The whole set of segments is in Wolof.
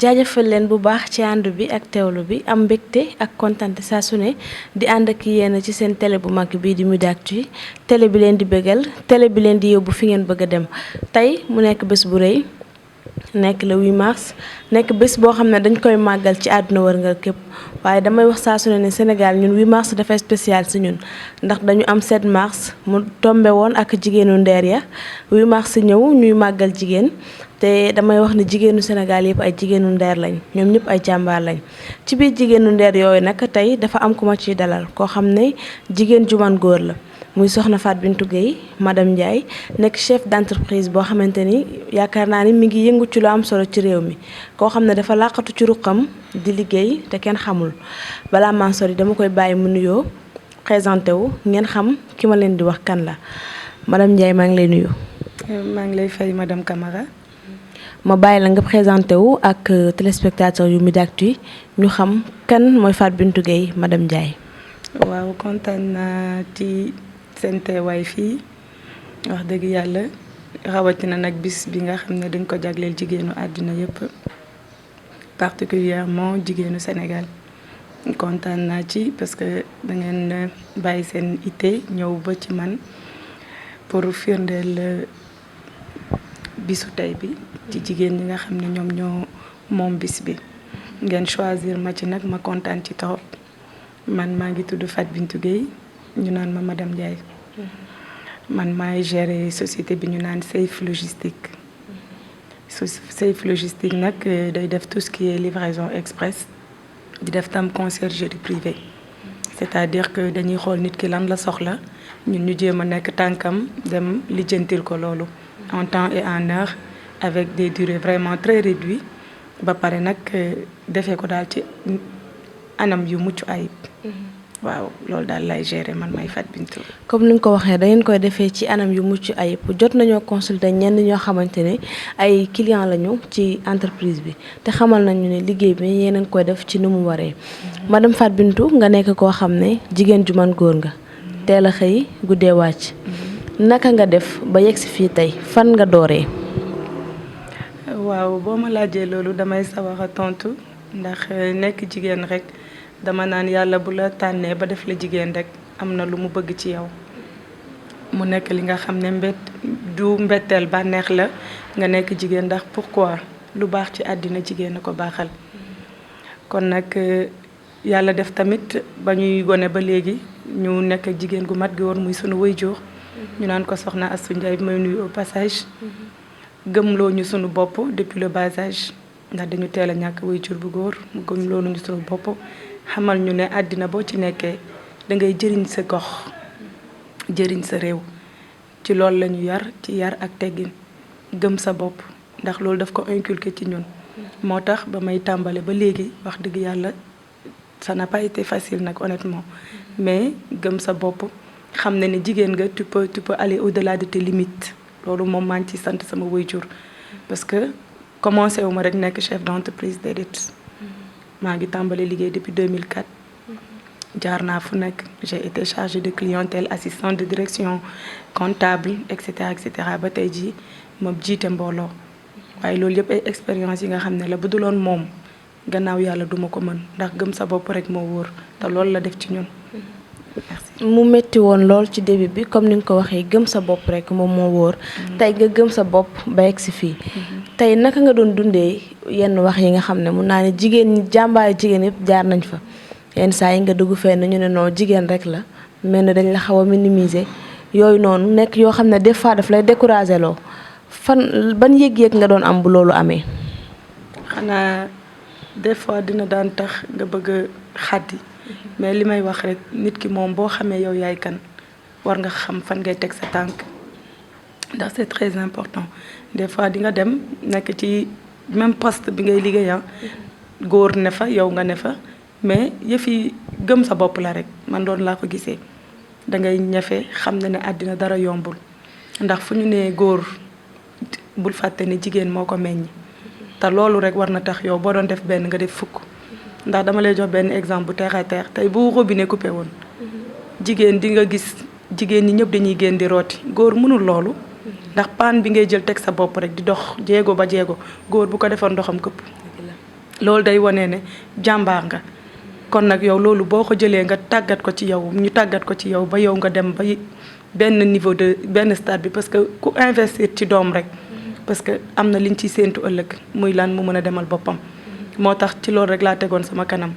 jaajëfal leen bu baax ci ànd bi ak teewlu bi am mbégte ak kontante saa su ne di ànd ak yéen ci seen télé bu mag bii di Mourdaactu télé bi leen di bégal télé bi leen di yóbbu fi ngeen bëgg a dem tey mu nekk bés bu rëy nekk le 8 mars nekk bés boo xam ne dañ koy màggal ci àdduna wërngal képp waaye damay wax saa su ne Sénégal ñun 8 mars dafay spécial si ñun ndax dañu am 7 mars mu tombe woon ak jigéenu ndeer ya 8 mars ñëw ñuy màggal jigéen te damay wax ne jigéenu Sénégal yëpp ay jigéenu ndeer lañ ñoom ñëpp ay jàmbaar lañ ci biir jigéenu ndeer yooyu nag tey dafa am ku ma ciy dalal koo xam ne jigéen ju man góor la muy soxna Fatou Bintou Gueye madame Ndiaye nekk chef d'entreprise boo xamante ni yaakaar naa ni mi ngi yëngu ci lu am solo ci réew mi koo xam ne dafa làqatu ci ruqam di liggéey te kenn xamul balaa maa sori dama koy bàyyi mu nuyoo présenté wu ngeen xam ki ma leen di wax kan la madame Ndiaye maa ngi lay nuyu. maa ngi lay fay madame Camara. ma bàyyi la nga présenté wu ak téléspectateur yu Mourdaactu ñu xam kan mooy Fatou Bintou Gueye madame Ndiaye. waaw kontaan naa ci seen teewaay fii wax dëgg yàlla rawatina nag bis bi nga xam ne dañ ko jagleel jigéenu àddina yépp particulièrement jigéenu Sénégal kontaan naa ci parce que da ngeen bàyyi seen ité ñëw ba ci man pour firndeel bisu tey bi ci jigéen ñi nga xam ne ñoom ñoo moom bis bi ngeen choisir ma ci nag ma kontaan ci trop man maa ngi tudd Fatou Bintou Gueye ñu naan ma madame Ndiaye man maay gérer société bi ñu naan Safe Logistique Safe Logistique nag day def tout ce qui est livraison express di def tam conciergerie privée c'est-à-dire que dañuy xool nit ki lan la soxla ñun ñu jéem a nekk tànkam dem lijjantil ko loolu en temps et en heure avec des durées vraiment très réduites ba pare nag defee ko daal ci anam yu mucc ayib. waaw loolu daal lay gérer man may Fatou Bintou. comme ni nga ko waxee da ngeen koy defee ci anam yu mucc ayib jot nañoo consulter ñenn ñoo xamante ne ay clients lañu ci entreprise bi te xamal nañu ne liggéey bi yéen koy def ci ni mu waree. madame Fatou Bintou nga nekk koo xam ne jigéen ju man góor nga teel a xëy guddee wàcc naka nga def ba yegg si fii tey fan nga dooree. waaw boo ma laajee loolu damay sawar a tontu ndax nekk jigéen rek. dama naan yàlla bu la tànnee ba def la jigéen rek am na lu mu bëgg ci yow mu nekk li nga xam ne du mbetteel bànneex la nga nekk jigéen ndax pourquoi lu baax ci àddina jigéen a ko baaxal kon nag yàlla def tamit ba ñuy gone ba léegi ñu nekk ak jigéen gu mat gi woon muy sunu waajur ñu naan ko soxna Astou Ndiaye bi may nuyu au passage gëmloo ñu sunu bopp depuis le bas âge ndax dañu teel a ñàkk waajur bu góor mu gëmloo ñu sunu bopp xamal ñu ne àddina boo ci nekkee da ngay jëriñ sa gox jëriñ sa réew ci loolu la ñu yar ci yar ak teggin gëm sa bopp ndax loolu daf ko inculqué ci ñun moo tax ba may tàmbale ba léegi wax dëgg yàlla ça n'a pas été facile nag honnêtement mais gëm sa bopp xam ne ne jigéen nga tu peux aller au-delà de tes limites loolu moom maa ngi ciy sant sama waajur parce que commencé wu ma rek nekk chef d'entreprise déedéet maa ngi tàmbali liggéey depuis 2004 jaar naa fu nekk j'ai été chargée de clientèle assistante de direction comptable et cetera ba tey jii ma jiite mbooloo waaye loolu yëpp ay expérience yi nga xam ne la bu duloon moom gannaaw yàlla duma ko mën ndax gëm sa bopp rek moo wóor te loolu la def ci ñun. merci. mu metti woon lool ci début bi comme ni nga ko waxee gëm sa bopp rek moom moo wóor. tey nga gëm sa bopp ba yegg si fii. tey naka nga doon dundee yenn wax yi nga xam ne mun naa ne jigéen ñi jàmbaari jigéen yëpp jaar nañ fa yenn saa yi nga dugg fenn ñu ne non jigéen rek la mel ne dañ la xaw a minimiser yooyu noonu nekk yoo xam ne des fois daf lay décourager loo fan ban yëg-yëg nga doon am bu loolu amee. xanaa des fois dina daan tax nga bëgg a xaddi mais li may wax rek nit ki moom boo xamee yow yaay kan war nga xam fan ngay teg sa tànk ndax c'est très important des fois di nga dem nekk ci même poste bi ngay liggéey góor ne fa yow nga ne fa mais yëf yi gëm sa bopp la rek man doon laa ko gisee da ngay ñafe xam ne àddina dara yombul ndax fu ñu nee góor bul fàtte ne jigéen moo ko meññ te loolu rek war na tax yow boo doon def benn nga def fukk ndax dama lay jox benn exemple bu terre à terre tey bu robinet coupé woon jigéen di nga gis jigéen ñi ñëpp dañuy génn di rooti góor mënul loolu ndax paan bi ngay jël teg sa bopp rek di dox jéego ba jéego góor bu ko defoon ndoxam këpp loolu day wane ne jàmbaar nga. kon nag yow loolu boo ko jëlee nga tàggat ko ci yow ñu tàggat ko ci yow ba yow nga dem ba benn niveau de benn stade bi parce que ku investir ci doom rek parce que am na liñ ciy séentu ëllëg muy lan mu mën a demal boppam moo tax ci loolu rek laa tegoon sama kanam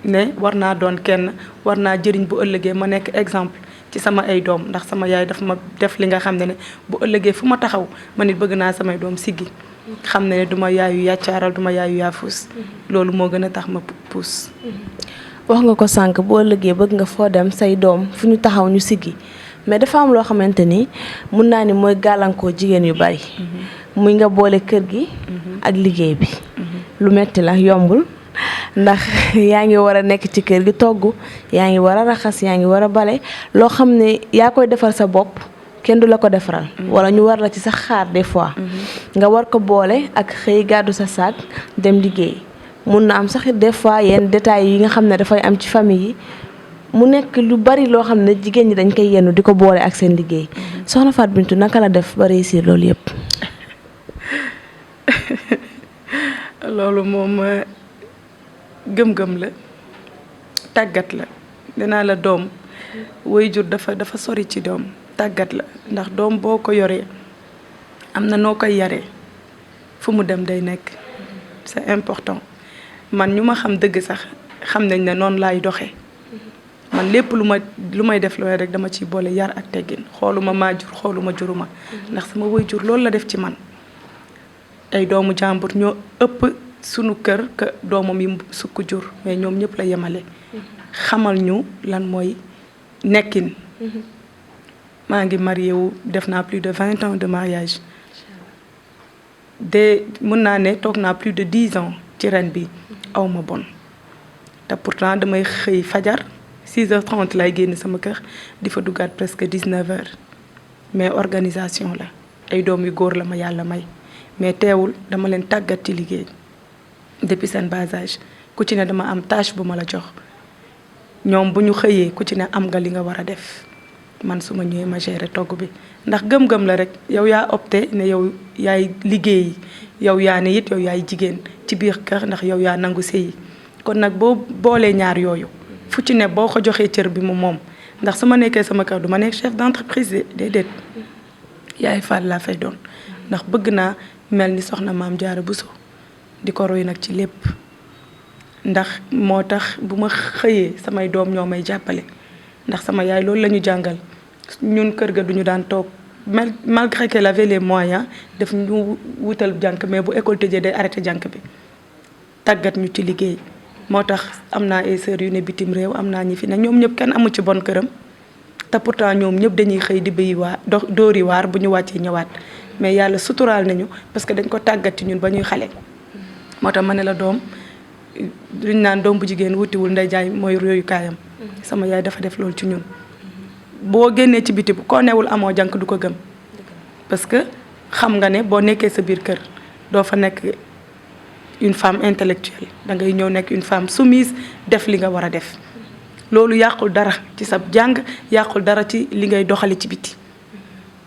ne war naa doon kenn war naa jëriñ bu ëllëgee ma nekk exemple ci sama ay doom ndax sama yaay daf ma def li nga xam ne bu ëllëgee fu ma taxaw ma nit bëgg naa samay doom siggi xam ne du ma yaayu yàccaaral du ma yaayu yaafuus loolu moo gën a tax ma puus. wax nga ko sànq bu ëllëgee bëgg nga foo dem say doom fu ñu taxaw ñu siggi mais dafa am loo xamante ni mun naa ni mooy gàllankoo jigéen yu bari. muy nga boole kër gi. ak liggéey bi. lu metti la yombul ndax yaa ngi war a nekk ci kër gi togg yaa ngi war a raxas yaa ngi war a bale loo xam ne yaa koy defar sa bopp kenn du la ko defaral. wala ñu war la ci sax xaar des fois. nga war ko boole ak xëy gàddu sa saak dem liggéey mun na am sax des fois yenn détails yi nga xam ne dafay am ci famille yi mu nekk lu bari loo xam ne jigéen ñi dañ koy yenn di ko boole ak seen liggéey soxna Fatou Bintou naka la def ba réussir loolu yëpp. loolu moom gëm-gëm la tàggat la dinaa la doom waajur dafa sori ci doom tàggat la ndax doom boo ko yoree am na noo koy yaree fu mu dem day nekk c'est important man ñu ma xam dëgg sax xam nañ ne noonu laay doxee man lépp lu may def looy rek dama ciy boole yar ak teggin xooluma maa jur xooluma juruma ndax sama waajur loolu la def ci man ay doomu jàmbur ñoo ëpp sunu kër que doomam yi sukk jur mais ñoom ñëpp la yemale xamal ñu lan mooy nekkin maa ngi marié wu def naa plus de 20 ans de mariage mën naa ne toog naa plus de 10 ans ci ren bi aw ma bon te pourtant damay xëy fajar 6h30 lay génn sama kër di fa duggaat presque 19h mais organisation la ay doom yu góor la ma yàlla may mais teewul dama leen tàggat ci liggéey depuis seen bas âge ku ci ne dama am tâche bu ma la jox ñoom bu ñu xëyee ku ci ne am nga li nga war a def man su ma ñëwee ma gérer togg bi ndax gëm-gëm la rek yow yaa opté ne yow yaay liggéey yow yaa ne it yow yaay jigéen ci biir kër ndax yow yaa nangu sëyi kon nag boo boolee ñaar yooyu fu ci ne boo ko joxee cër bi mu moom ndax su ma nekkee sama kër du ma nekk chef d'entreprise déedéet yaay Fall laa fay doon ndax bëgg naa mel ni soxna Maam Jaara Buso di ko roy nag ci lépp ndax moo tax bu ma xëyee samay doom ñoo may jàppale ndax sama yaay loolu la ñu jàngal ñun kër ga duñu daan toog malgré qu'elle avait les moyens def ñu wutal jànk mais bu école tëjee day arrêté jànk bi tàggat ñu ci liggéey moo tax am naa ay sœurs yu ne bitim réew am naa ñi fi ne ñoom ñëpp kenn amu ci bon këram te pourtant ñoom ñëpp dañuy xëy di béyi waar dóori waar bu ñu wàccee ñëwaat mais yàlla suturaal nañu parce que dañ ko tàggat ci ñun ba ñuy xale moo tax ma ne la doom duñ naan doom bu jigéen wutiwul nday jaay mooy royukaayam sama yaay dafa def loolu ci ñun boo génnee ci biti koo newul amoo jànk du ko gëm parce que xam nga ne boo nekkee sa biir kër doo fa nekk une femme intellectuelle da ngay ñëw nekk une femme soumise def li nga war a def loolu yàqul dara ci sa jàng yàqul dara ci li ngay doxali ci biti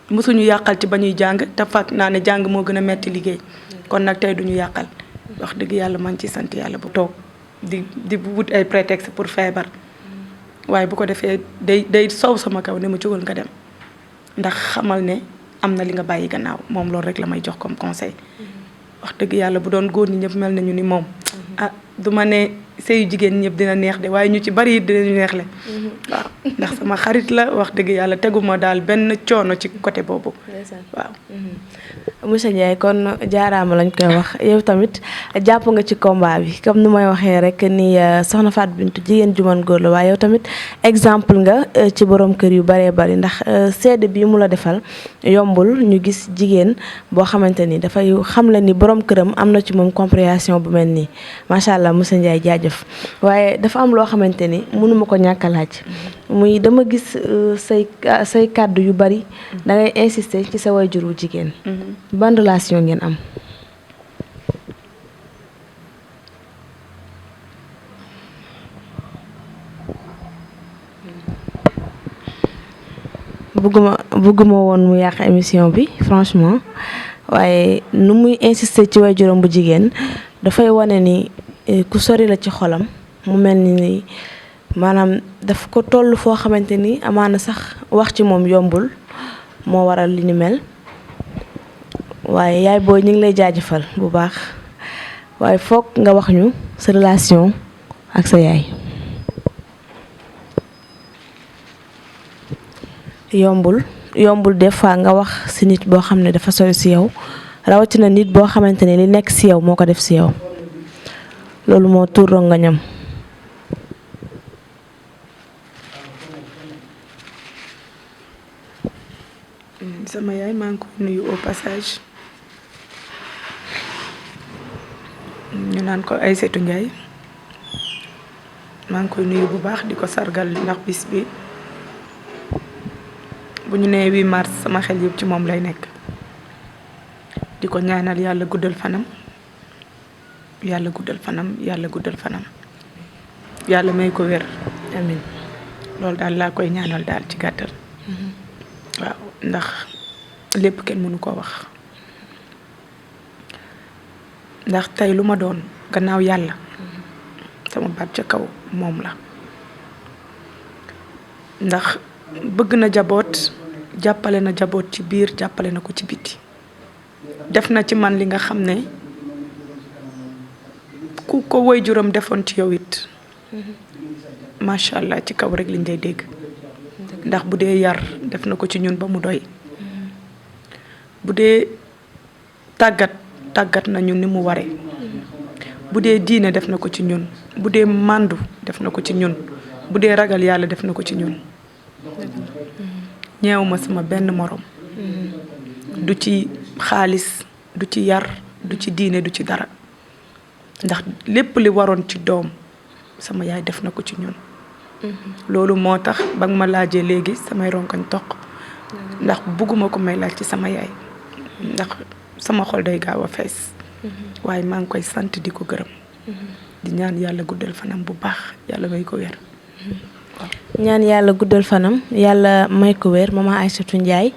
mosuñu yàqal ci ba ñuy jàng te fàtt naa ne jàng moo gën a metti liggéey kon nag tey duñu yàqal wax dëgg yàlla maa ngi ci sant yàlla bu toog di wut ay prétexte pour feebar waaye bu ko defee day soow sama kaw ne ma jógal nga dem ndax xamal ne am na li nga bàyyi gannaaw moom loolu rek la may jox comme conseil wax dëgg yàlla bu doon góor ñi ñëpp mel nañu ni moom ah du ma ne sëyu jigéen ñëpp dina neex de waaye ñu ci bari dinañu neexle waaw ndax sama xarit la wax dëgg yàlla teguma daal benn coono ci côté boobu waaw monsieur Ndiaye kon jaaraama lañ koy wax yow tamit jàpp nga ci combat bi comme ni may waxee rek ni soxna Fatou Bintou jigéen ju mën góor la waaye yow tamit exemple nga ci borom kër yu baree bari ndax seede bi mu la defal yombul ñu gis jigéen boo xamante ni dafay xam la ni borom këram am na ci moom compréhension bu mel nii macha allah monsieur Ndiaye jaajëf waaye dafa am loo xamante ni mënuma ko ñàkk a laaj muy dama gis say kàddu yu bari da ngay insister ci sa waajur wu jigéen. ban relation ngeen am. bëgguma woon mu yàq émission bi franchement waaye nu muy insister ci waajuram bu jigéen dafay wane ni ku sori la ci xolam mu mel ni maanaam daf ko toll foo xamante ni amaana sax wax ci moom yombul moo waral li ni mel waaye yaay booy ñu ngi lay jaajëfal bu baax waaye foog nga wax ñu sa relation ak sa yaay. yombul des fois nga wax ci nit boo xam ne dafa sori ci yow rawatina nit boo xamante ne li nekk ci yow moo ko def ci yow loolu moo tuur rongañam. sama yaay maa ngi koy nuyu au passage ñu naan ko Aïssatou Ndiaye maa ngi koy nuyu bu baax di ko sargal ndax bis bi bu ñu nee 8 mars sama xel yëpp ci moom lay nekk di ko ñaanal yàlla guddal fanam yàlla guddal fanam yàlla may ko wér. amiin loolu daal laa koy ñaanal daal ci gàttal. waaw ndax lépp kenn mënu koo wax ndax tey lu ma doon gannaaw yàlla sama baat ca kaw moom la ndax bëgg na jaboot jàppale na jaboot ci biir jàppale na ko ci biti def na ci man li nga xam ne ku ko waajuram defoon ci yow it macha allah ci kaw rek liñ lay dégg ndax bu dee yar def na ko ci ñun ba mu doy bu dee tàggat nañu ni mu ware bu dee diine def na ko ci ñun bu dee màndu def na ko ci ñun bu dee ragal yàlla def na ko ci ñun ñeewuma sama benn morom du ci xaalis du ci yar du ci diine du ci dara ndax lépp li waroon ci doom sama yaay def na ko ci ñun loolu moo tax ba nga ma laajee léegi samay ronkañ toq ndax bugguma ko may laaj ci sama yaay ndax sama xol day gaaw a fees waaye maa ngi koy sant di ko gërëm di ñaan yàlla guddal fanam bu baax yàlla may ko wér. ñaan yàlla guddal fanam yàlla may ko wér maman Aïssatou Ndiaye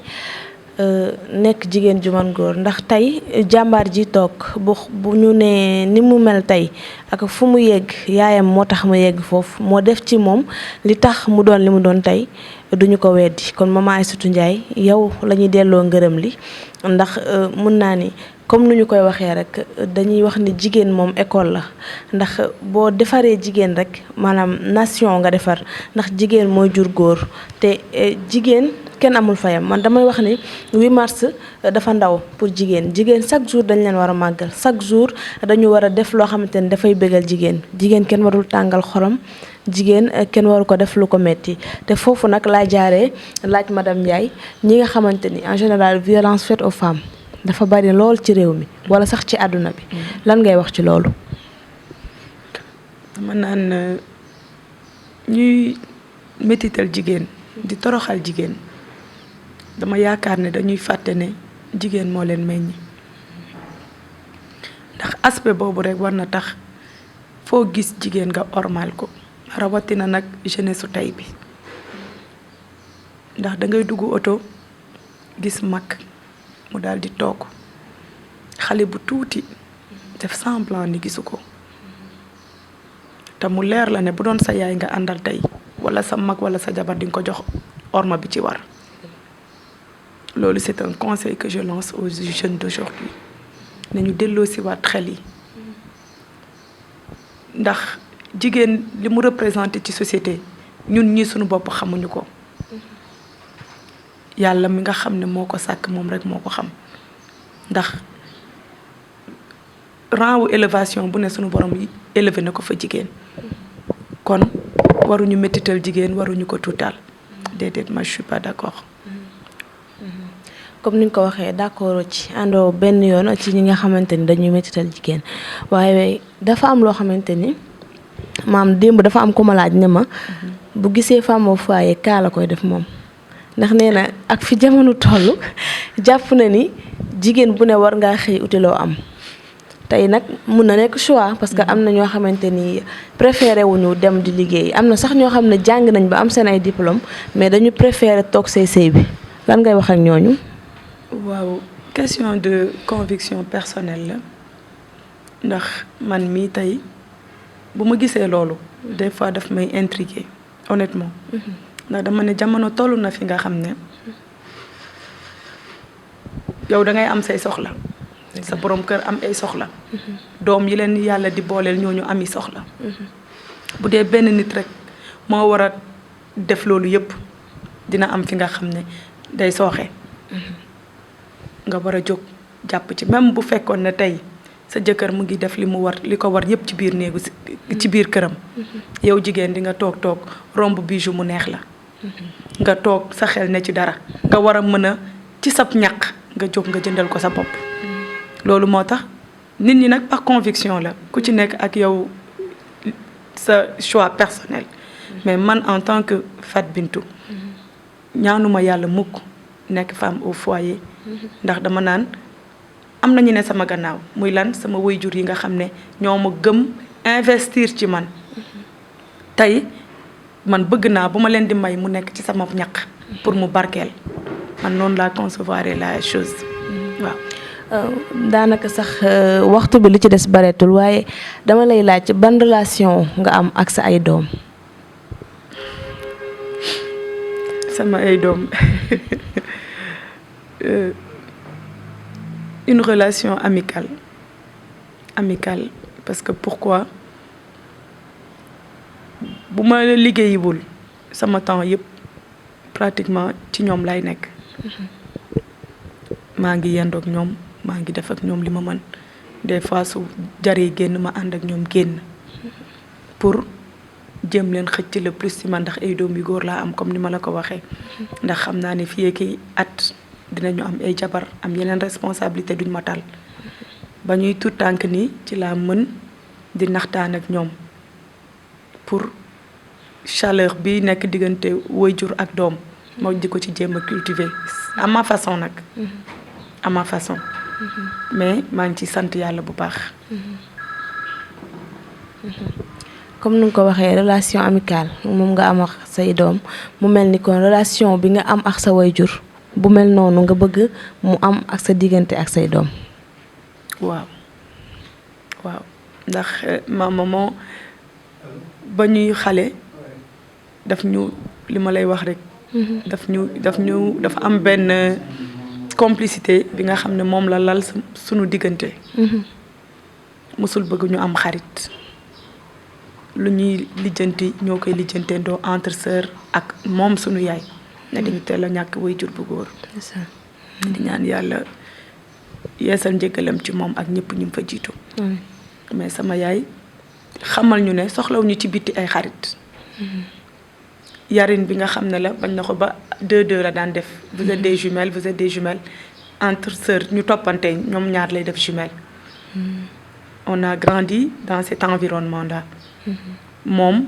nekk jigéen ju man góor ndax tey jàmbaar ji toog bu ñu ne ni mu mel tey ak fu mu yegg yaayam moo tax mu yegg foofu moo def ci moom li tax mu doon li mu doon tey duñu ko weddi kon maman Aïssatou Ndiaye yow la ñuy delloo ngërëm li ndax mun naa ni comme nu ñu koy waxee rek dañuy wax ni jigéen moom école la ndax boo defaree jigéen rek maanaam nation nga defar ndax jigéen mooy jur góor te jigéen kenn amul fayam man damay wax ni 8 mars dafa ndaw pour jigéen chaque jour dañ leen war a màggal chaque jour dañu war a def loo xamante ni dafay bégal jigéen kenn warul tàngal xorom jigéen kenn waru ko def lu ko metti te foofu nag laa jaaree laaj madame Ndiaye ñi nga xamante ni en général violence faite aux femmes dafa bari lool ci réew mi wala sax ci àdduna bi lan ngay wax ci loolu. dama naan ñuy mettital jigéen di toroxal jigéen dama yaakaar ne dañuy fàtte ne jigéen moo leen meññ ndax aspect boobu rek war na tax foo gis jigéen nga ormal ko rawatina nag jeunesse su tey bi ndax dangay dugg oto gis mag mu daal di toog xale bu tuuti def semblant ni gisu ko te mu leer la ne bu doon sa yaay nga àndal tey wala sa mag wala sa jabar di nga ko jox orma bi ci war loolu c'est un conseil que je lance aux jeunes d'aujourd'hui nañu delloo si waat xel yi ndax jigéen li mu représenté ci société ñun ñi suñu bopp xamuñu ko yàlla mi nga xam ne moo ko sàkk moom rek moo ko xam ndax rang wu élévation bu ne suñu borom yi élevé na ko fa jigéen kon waruñu mettital jigéen waruñu ko tuutal déedéet ma je suis pas d'accord. comme ni nga ko waxee d'accord ci àndoo benn yoon ci ñi nga xamante ni dañuy mettital jigéen waaye dafa am loo xamante ni maam démb dafa am ku ma laaj ne ma bu gisee femme au foyer kaa la koy def moom ndax nee na ak fi jamono toll jàpp na ni jigéen bu ne war ngaa xëy utiloo am tey nag mun na nekk choix parce que am na ñoo xamante ni préféré wuñu dem di liggéey am na sax ñoo xam ne jàng nañ ba am seen ay diplôme mais dañu préféré toog sëy bi lan ngay wax ak ñooñu. waaw question de conviction personnelle la ndax man mii tey bu ma gisee loolu des fois daf may intriguer honnêtement ndax dama ne jamono toll na fi nga xam ne yow da ngay am say soxla sa borom kër am ay soxla doom yi leen yàlla di booleel ñooñu ami soxla bu dee benn nit rek moo war a def loolu yëpp dina am fi nga xam ne day sooxe nga war a jóg jàpp ci même bu fekkoon ne tey sa jëkkër mu ngi def li ko war yëpp ci biir néegu ci biir këram yow jigéen di nga toog romb bijou mu neex la nga toog sa xel ne ci dara nga war a mën a ci sab ñaq nga jóg nga jëndal ko sa bopp loolu moo tax nit ñi nag par conviction la ku ci nekk ak yow sa choix personnel mais man en tant que Fat Bintou ñaanuma yàlla mukk nekk femme au foyer ndax dama naan am na ñu ne sama gannaaw muy lan sama waajur yi nga xam ne ñoo ma gëm investir ci man tey man bëgg naa bu ma leen di may mu nekk ci sama ñaq pour mu barkeel man noonu laa concevoir la chose waaw. daanaka sax waxtu bi li ci des bareetul waaye dama lay laaj ban relation nga am ak sa ay doom. sama ay doom une relation amicale parce que pourquoi bu ma liggéeyiwul sama temps yëpp pratiquement ci ñoom lay nekk maa ngi yendoog ñoom maa ngi def ak ñoom li ma mën des fois su jaree génn ma ànd ak ñoom génn pour jëm leen xëcc le plus ci man ndax ay doom yu góor laa am comme ni ma la ko waxee ndax xam naa ne fii ki at dinañu am ay jabar am yeneen responsabilité duñ ma tal ba ñuy tuut tànk nii ci laa mën di naxtaan ak ñoom pour chaleur bi nekk diggante waajur ak doom moo di ko ci jéem a cultiver à ma façon nag à ma façon mais maa ngi ci sant yàlla bu baax comme ni nga ko waxee relation amicale moom nga am ak say doom mu mel ni kon relation bi nga am ak sa waajur bu mel noonu nga bëgg mu am ak sa diggante ak say doom. waaw ndax ma maman ba ñuy xale daf ñu li ma lay wax rek. dafa am benn complicité bi nga xam ne moom la lal sunu diggante. musul bëgg ñu am xarit. lu ñuy lijjanti ñoo koy lijjanteendoo entre sœur ak moom sunu yaay. ne dañu teel a ñàkk waajur bu góor. di ñaan yàlla yeesal njëgalam ci moom ak ñëpp ñu fa jiitu. mais sama yaay xamal ñu ne soxlawuñu ci bitti ay xarit. yarin bi nga xam ne la bañ na ko ba 2-2 la daan def. vous êtes des jumelles entre sœurs ñu toppante ñoom ñaar lay def jumelle. on a grandi dans cet environnement là. moom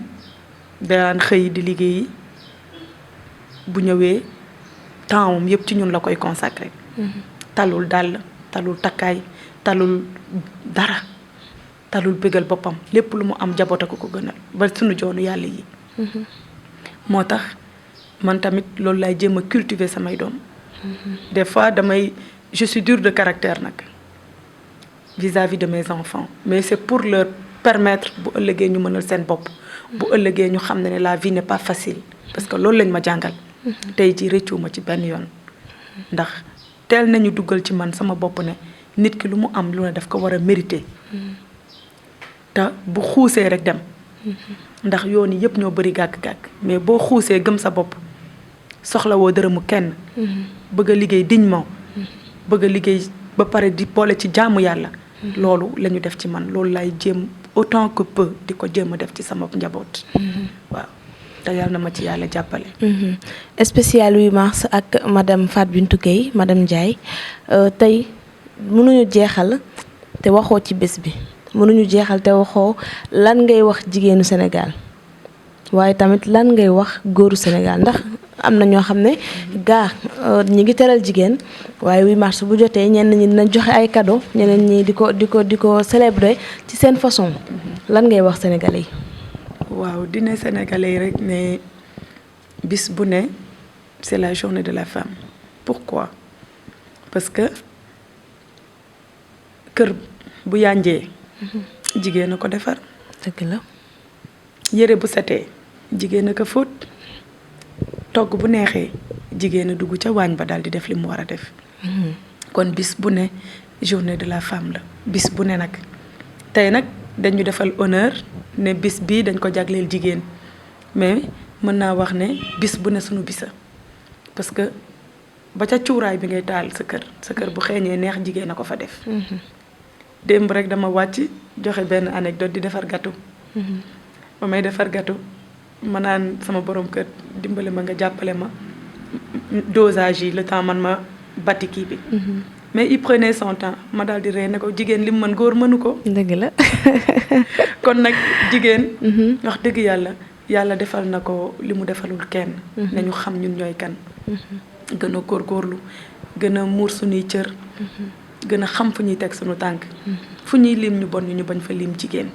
daan xëy di liggéeyi bu ñëwee temps am yëpp ci ñun la koy consacré. talul dàll talul takkaay talul dara talul bëggal boppam lépp lu mu am jaboota ko gënal ba sunu joonu yàlla yi. moo tax man tamit loolu laay jéem a cultiver samay doom. des fois je suis dure de caractère nag vis-à-vis de mes enfants mais c'est pour leur permettre bu ëllëgee ñu mënal seen bopp. bu ëllëgee ñu xam ne la vie n'est pas facile parce que loolu lañ ma jàngal. tey jii rëccuwuma ci benn yoon ndax teel nañu duggal ci man sama bopp ne nit ki lu mu am lu ne daf ko war a mériter. te bu xuusee rek dem. ndax yoon yi yëpp ñoo bëri gàkk-gàkk mais boo xuusee gëm sa bopp soxlawoo dërëmu kenn. bëgg a liggéey dignement. bëgg a liggéey ba pare di boole ci jaamu yàlla. loolu la ñu def ci man loolu laay jéem autant que peu di ko jéem a def ci sama njaboot. waaw te yàlla na ma ci yàlla jàppale. spécial 8 mars ak madame Fat Bintou Gueye madame Ndiaye tey mënuñu jeexal te waxoo ci bés bi. mënuñu jeexal te waxoo lan ngay wax jigéenu Sénégal waaye tamit lan ngay wax góoru Sénégal ndax am na ñoo xam ne ñi ngi teral jigéen waaye 8 mars bu jotee ñenn ñi dina joxe ay cadeau ñeneen ñi di ko célébrer ci seen façon lan ngay wax sénégalais yi. waaw dina sénégalais yi rek ne bis bu ne c'est la journée de la femme. Pourquoi? Parce que kër bu yànjee jigéen a ko defar. dëgg la. yére bu setee jigéen a ko fóot. togg bu neexee jigéen a dugg ca waañ ba daal di def li mu war a def. kon bis bu ne journée de la femme la bis bu ne nag tey nag dañu defal honneur ne bis bii dañ ko jagleel jigéen mais mën naa wax ne bis bu ne sunu bisa parce que ba ca cuuraay bi ngay taal sa kër bu xeeñee neex jigéen a ko fa def. démb rek dama wàcc joxe benn anecdote di defar gâteau. ba may defar gâteau ma naan sama borom kër dimbale ma nga jàppale ma dosage yi le temps man ma batti kii bi. mais il prenait son temps ma daal di ree ne ko jigéen li mu mën góor mënu ko. dëgg la. kon nag jigéen. wax dëgg yàlla defal na ko li mu defalul kenn. nañu xam ñun ñooy kan. gën a góorgóorlu gën a muur suñuy cër. gën a xam fu ñuy teg suñu tànk. fu ñuy lim ñu bon ñu bañ fa lim jigéen.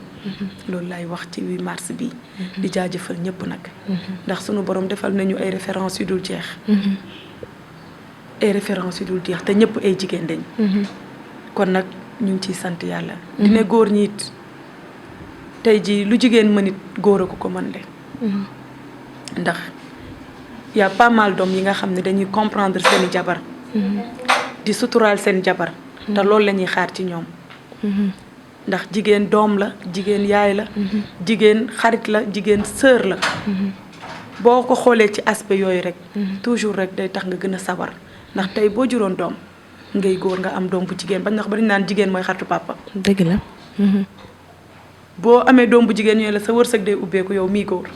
loolu laay wax ci 8 mars bi. di jaajëfal ñëpp nag. ndax sunu borom defal nañu ay références yu dul jeex. ay références yu dul jeex te ñëpp ay jigéen dañ. kon nag ñu ngi ciy sant yàlla. dina góor ñi it tey jii lu jigéen mën it góor a ko mën de. ndax y a pas mal d'hommes yi nga xam ne dañuy comprendre seeni jabar. di suturaal seen jabar. te loolu la ñuy xaar ci ñoom. ndax jigéen doom la jigéen yaay la. jigéen xarit la jigéen sœur la. boo ko xoolee ci aspect yooyu rek. toujours rek day tax nga gën a sawar ndax tey boo juróon doom ngay góor nga am doom bu jigéen bañ ndax ba dañu naan jigéen mooy xaritu papa. dëgg la. boo amee doom bu jigéen ñu la sa wërsëg day ubbeeku yow mii góor.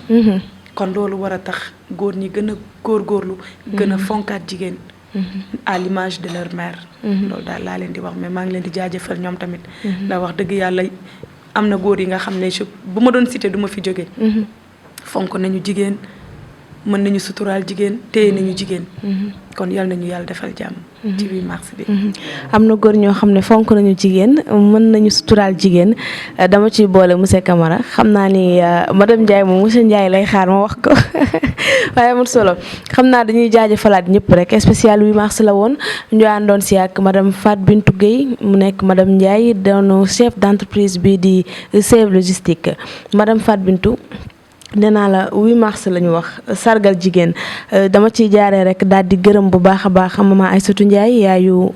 kon loolu war a tax góor ñi gën a góorgóorlu. gën a fonkaat jigéen. à l'image de leur mère. loolu daal laa leen di wax mais maa ngi leen di jaajëfal ñoom tamit. ndax wax dëgg yàlla am na góor yi nga xam ne bu ma doon cité du ma fi jóge. fonk nañu jigéen mën nañu suturaal jigéen téye nañu jigéen. kon yal nañu yàlla defal jàmm. ci 8 mars bi. am na góor ñoo xam ne fonk nañu jigéen mën nañu suturaal jigéen dama ciy boole monsieur Camara xam naa ni madame Ndiaye moom monsieur Ndiaye lay xaar ma wax ko waaye amul solo xam naa dañuy jaajëfalaat ñëpp rek spécial 8 mars la woon ñu àndoon si ak madame Fat Bintou Gueye mu nekk madame Ndiaye doon chef d'entreprise bi di Save Logistique madame Fat Bintou. nee naa la 8 mars la ñu wax sargal jigéen dama ciy jaaree rek daal di gërëm bu baax a baax maman Aïssatou Ndiaye yaayu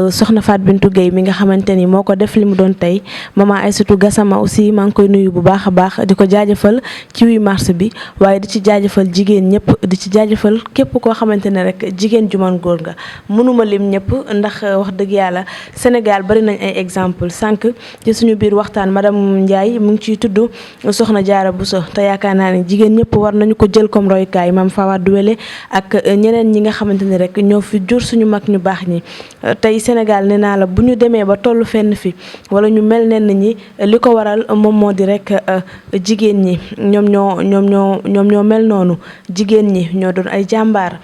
soxna Fat Bintou Gueye mi nga xamante ni moo ko def li mu doon tey maman Aïssatou Gassama aussi maa ngi koy nuyu bu baax a baax di ko jaajëfal ci 8 mars bi waaye di ci jaajëfal jigéen ñëpp di ci jaajëfal képp koo xamante ne rek jigéen ju man góor nga mënuma lim ñëpp ndax wax dëgg yàlla Sénégal bari nañ ay exemple sànq ci suñu biir waxtaan madame Ndiaye mu ngi ciy tudd soxna Diarra Bousso te yaakaar naa ne jigéen ñëpp war nañu ko jël comme royukaay maam Fawade Wele ak ñeneen ñi nga xamante ni rek ñoo fi jur suñu mag ñu baax ñi tey Sénégal nee naa la bu ñu demee ba tollu fenn fi wala ñu mel nenn ñi li ko waral moom moo di rek jigéen ñi ñoom ñoo mel noonu jigéen ñi ñoo doon ay jàmbaar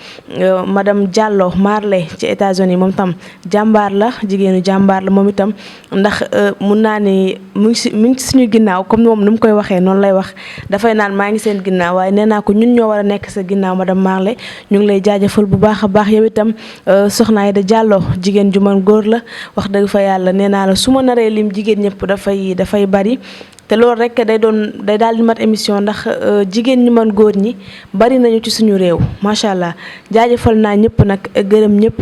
madame Diallo Marley ci États-Unis moom tam jàmbaar la jigéenu jàmbaar la moom itam ndax mun naa ni mu ngi ci suñu ginnaaw comme moom nu mu koy waxee noonu lay wax dafay naan maa ngi seen ginnaaw waaye nee naa ko ñun ñoo war a nekk sa ginnaaw madame Marley ñu ngi lay jaajëfal bu baax a baax yow itam soxna Aïda Diallo jigéen ju man góor la wax dëgg fa yàlla nee naa la su ma naree lim jigéen ñëpp dafay bari te loolu rek day daal di mat émission ndax jigéen ñu man góor ñi bari nañu ci suñu réew macha allah jaajëfal naa ñëpp nag gërëm ñëpp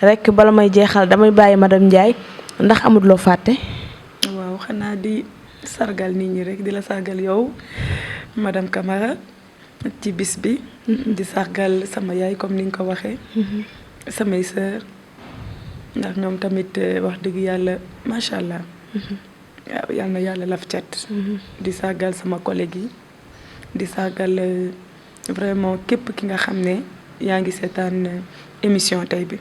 rek bala may jeexal damay bàyyi madame Ndiaye ndax amul loo fàtte. waaw xanaa di sargal nit ñi rek di la sargal yow madame Camara ci bis bi. di sargal sama yaay comme ni nga ko waxee. samay sœur ndax ñoom tamit wax dëgg yàlla macha allah. yal na yàlla laf cat. di sargal sama collègue yi di sargal vraiment képp ki nga xam ne yaa ngi seetaan émission tey bi.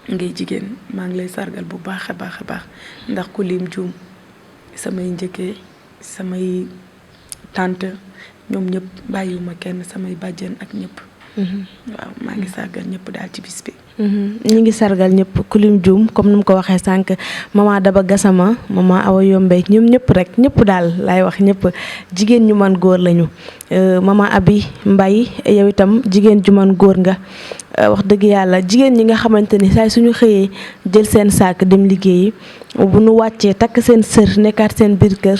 ngay jigéen maa ngi lay sargal bu baax a baax a baax ndax ku lim juum samay njëkkee samay tante ñoom ñëpp bàyyiwuma kenn samay bàjjen ak ñëpp. waaw maa ngi sargal ñëpp daal ci bis bi. ñi ngi sargal ñëpp ku lim juum comme nu mu ko waxee sànq maman Daba Gassama maman Awa Yombe ñoom ñëpp rek ñëpp daal laay wax ñëpp jigéen ñu man góor lañu maman Abi Mbaye yow itam jigéen ju man góor nga wax dëgg yàlla jigéen ñi nga xamante ni saay suñu xëyee jël seen saak dem liggéeyi bu nu wàccee takk seen sër nekkaat seen biir kër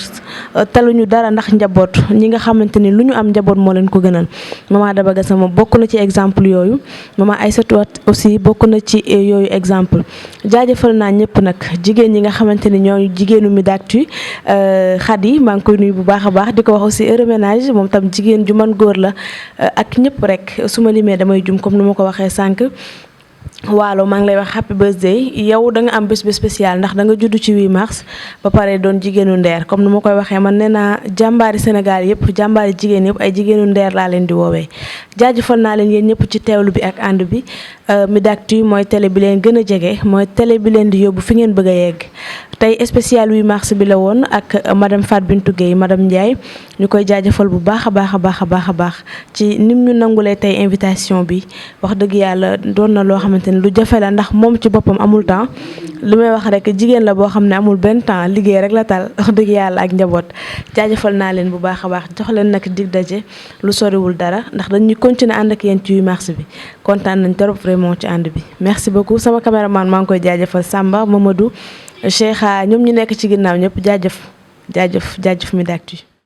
taluñu dara ndax njaboot ñi nga xamante ni lu ñu am njaboot moo leen ko gënal. maman Daba Gassama bokk na ci exemple yooyu maman Aïssatou aussi bokk na ci yooyu exemple jaajëfal naa ñëpp nag jigéen ñi nga xamante ni ñooy jigéenu Midactu Khady maa ngi koy nuyu bu baax a baax di ko wax aussi heureux ménage moom tam jigéen ju man góor la ak ñëpp rek su ma limee damay jum comme ni ma ko waxee sànq. Waalo maa ngi lay wax happy birthday yow da nga am bés bu spécial ndax da nga judd ci 8 mars ba pare doon jigéenu ndeer comme ni ma koy waxee man nee naa jàmbaari Sénégal yëpp jàmbaari jigéen yëpp ay jigéenu ndeer laa leen di woowee. jaajëfal naa leen yéen ñëpp ci teewlu bi ak ànd bi Midactu mooy télé bi leen gën a jege mooy télé bi leen di yóbbu fi ngeen bëgg a yegg tey spécial 8 mars bi la woon ak madame Fat Bintou Gueye madame Ndiaye ñu koy jaajëfal bu baax a baax ci nim ñu nangulee tey invitation bi wax dëgg yàlla doon na loo xamante ni lu jafe la ndax moom ci boppam amul temps li may wax rek jigéen la boo xam ne amul benn temps liggéey rek la tal wax dëgg yàlla ak njaboot jaajëfal naa leen bu baax a baax jox leen nag dig daje lu soriwul dara ndax dañuy continuer ànd ak yéen ci 8 mars bi kontaan nañ trop vraiment ci ànd bi merci beaucoup sama caméraman maa ngi koy jaajëfal Samba Mamadou Cheikha ñoom ñu nekk ci ginnaaw ñëpp jaajëf Midactu